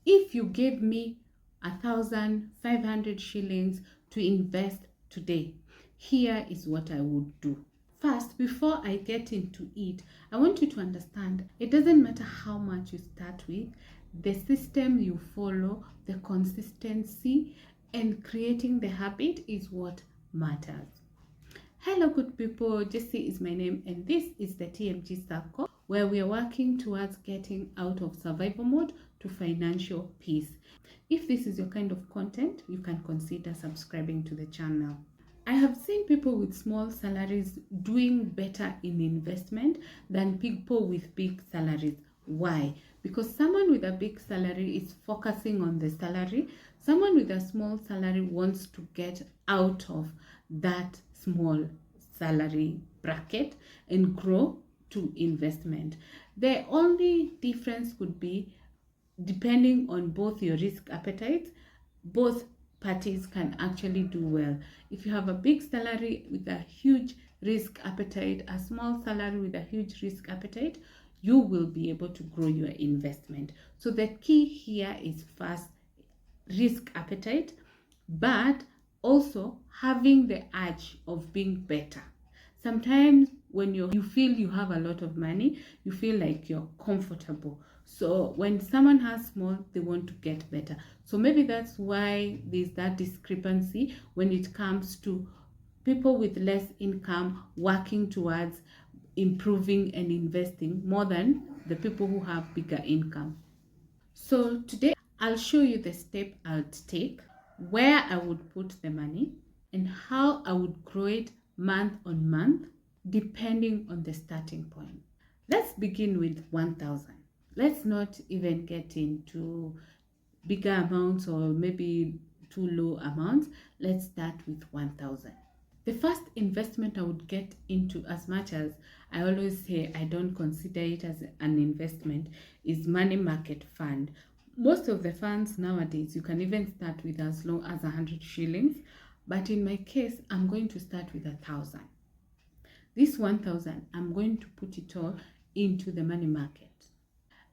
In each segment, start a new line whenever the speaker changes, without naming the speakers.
If you gave me 1,500 shillings to invest today, here is what I would do. First, before I get into it, I want you to understand it doesn't matter how much you start with, the system you follow, the consistency, and creating the habit is what matters. Hello, good people. Jessie is my name, and this is the TMG Circle, where we are working towards getting out of survival mode to financial peace. If this is your kind of content, you can consider subscribing to the channel. I have seen people with small salaries doing better in investment than people with big salaries. Why? Because someone with a big salary is focusing on the salary. Someone with a small salary wants to get out of that small salary bracket and grow to investment. The only difference could be depending on both your risk appetite. Both parties can actually do well. If you have a big salary with a huge risk appetite, a small salary with a huge risk appetite, you will be able to grow your investment. So the key here is first risk appetite, but also having the urge of being better. Sometimes when you feel you have a lot of money, you feel like you're comfortable. So when someone has small, they want to get better. So maybe that's why there's that discrepancy when it comes to people with less income working towards improving and investing more than the people who have bigger income. So today I'll show you the step I'll take, where I would put the money, and how I would grow it month on month, depending on the starting point. Let's begin with 1,000. Let's not even get into bigger amounts or maybe too low amounts. Let's start with 1,000. The first investment I would get into, as much as I always say I don't consider it as an investment, is money market fund. Most of the funds nowadays, you can even start with as low as 100 shillings. But in my case, I'm going to start with 1,000. This 1,000, I'm going to put it all into the money market.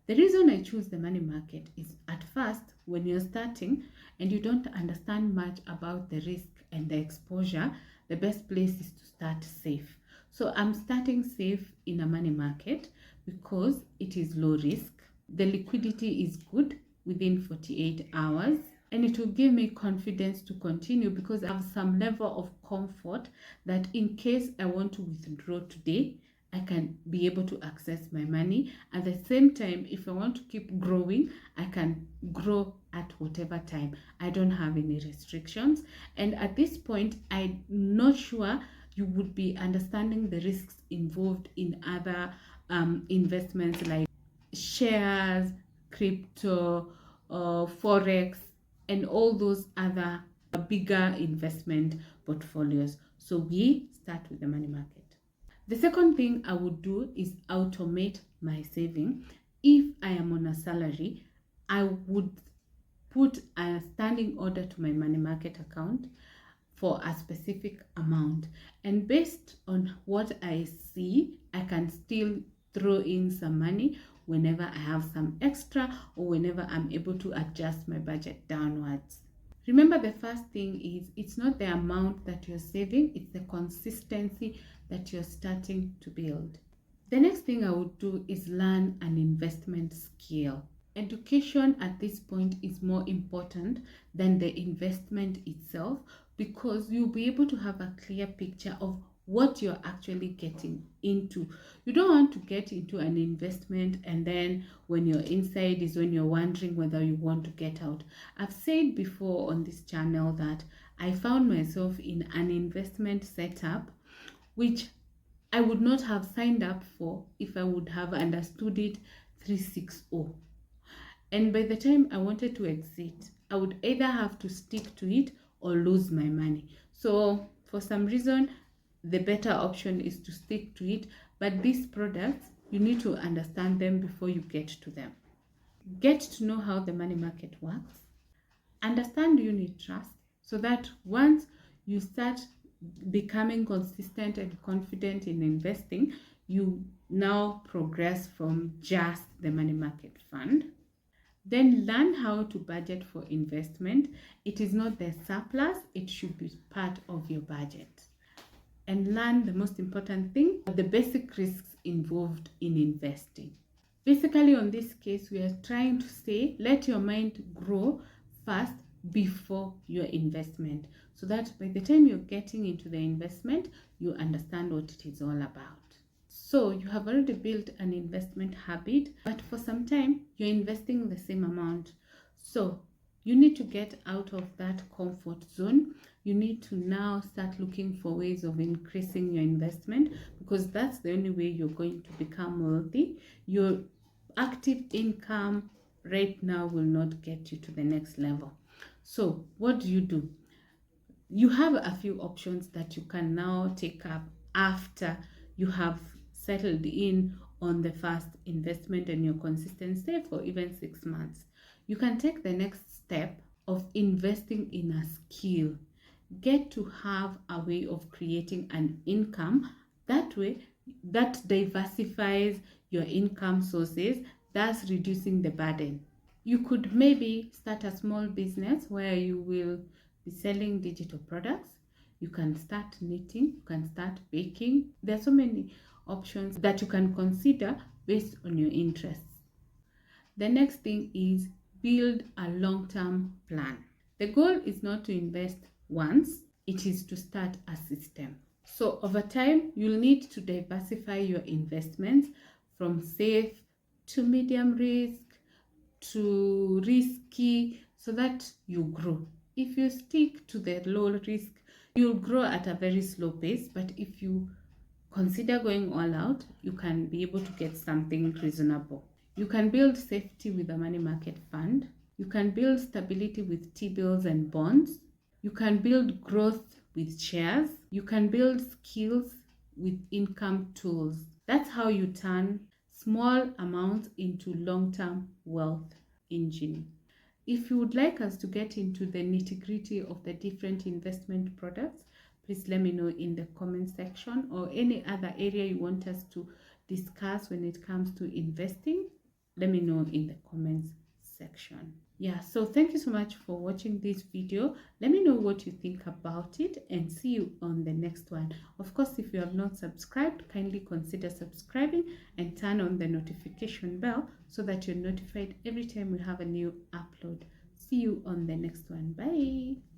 The reason I choose the money market is, at first, when you're starting and you don't understand much about the risk and the exposure, the best place is to start safe. So I'm starting safe in a money market because it is low risk. The liquidity is good within 48 hours. And it will give me confidence to continue because I have some level of comfort that in case I want to withdraw today, I can be able to access my money. At the same time, if I want to keep growing, I can grow at whatever time. I don't have any restrictions. And at this point, I'm not sure you would be understanding the risks involved in other investments like shares, crypto, forex, and all those other bigger investment portfolios. So we start with the money market. The second thing I would do is automate my saving. If I am on a salary, I would put a standing order to my money market account for a specific amount. And based on what I see, I can still throw in some money whenever I have some extra or whenever I'm able to adjust my budget downwards. Remember, the first thing is it's not the amount that you're saving, it's the consistency that you're starting to build. The next thing I would do is learn an investment skill. Education at this point is more important than the investment itself because you'll be able to have a clear picture of what you're actually getting into. You don't want to get into an investment and then when you're inside is when you're wondering whether you want to get out. I've said before on this channel that I found myself in an investment setup which I would not have signed up for if I would have understood it 360. And by the time I wanted to exit, I would either have to stick to it or lose my money. So for some reason, the better option is to stick to it. But these products, you need to understand them before you get to them. Get to know how the money market works. Understand unit trust so that once you start becoming consistent and confident in investing, you now progress from just the money market fund. Then learn how to budget for investment. It is not the surplus, it should be part of your budget. And learn the most important thing, the basic risks involved in investing. Basically, on this case, we are trying to say, let your mind grow first before your investment, so that by the time you're getting into the investment, you understand what it is all about. So you have already built an investment habit, but for some time, you're investing the same amount. So you need to get out of that comfort zone. You need to now start looking for ways of increasing your investment, because that's the only way you're going to become wealthy. Your active income right now will not get you to the next level. So what do? You have a few options that you can now take up after you have settled in on the first investment and your consistency for even 6 months. You can take the next step of investing in a skill. Get to have a way of creating an income. That way, that diversifies your income sources, thus reducing the burden. You could maybe start a small business where you will be selling digital products. You can start knitting, you can start baking. There are so many options that you can consider based on your interests. The next thing is build a long-term plan. The goal is not to invest once, it is to start a system. So over time, you'll need to diversify your investments from safe to medium risk to risky, so that you grow. If you stick to the low risk, you'll grow at a very slow pace, but if you consider going all out, you can be able to get something reasonable. You can build safety with a money market fund. You can build stability with T-bills and bonds. You can build growth with shares. You can build skills with income tools. That's how you turn small amounts into long-term wealth engine. If you would like us to get into the nitty-gritty of the different investment products, please let me know in the comment section, or any other area you want us to discuss when it comes to investing, let me know in the comments section. Yeah, so thank you so much for watching this video. Let me know what you think about it, and see you on the next one. Of course, if you have not subscribed, kindly consider subscribing and turn on the notification bell so that you're notified every time we have a new upload. See you on the next one. Bye.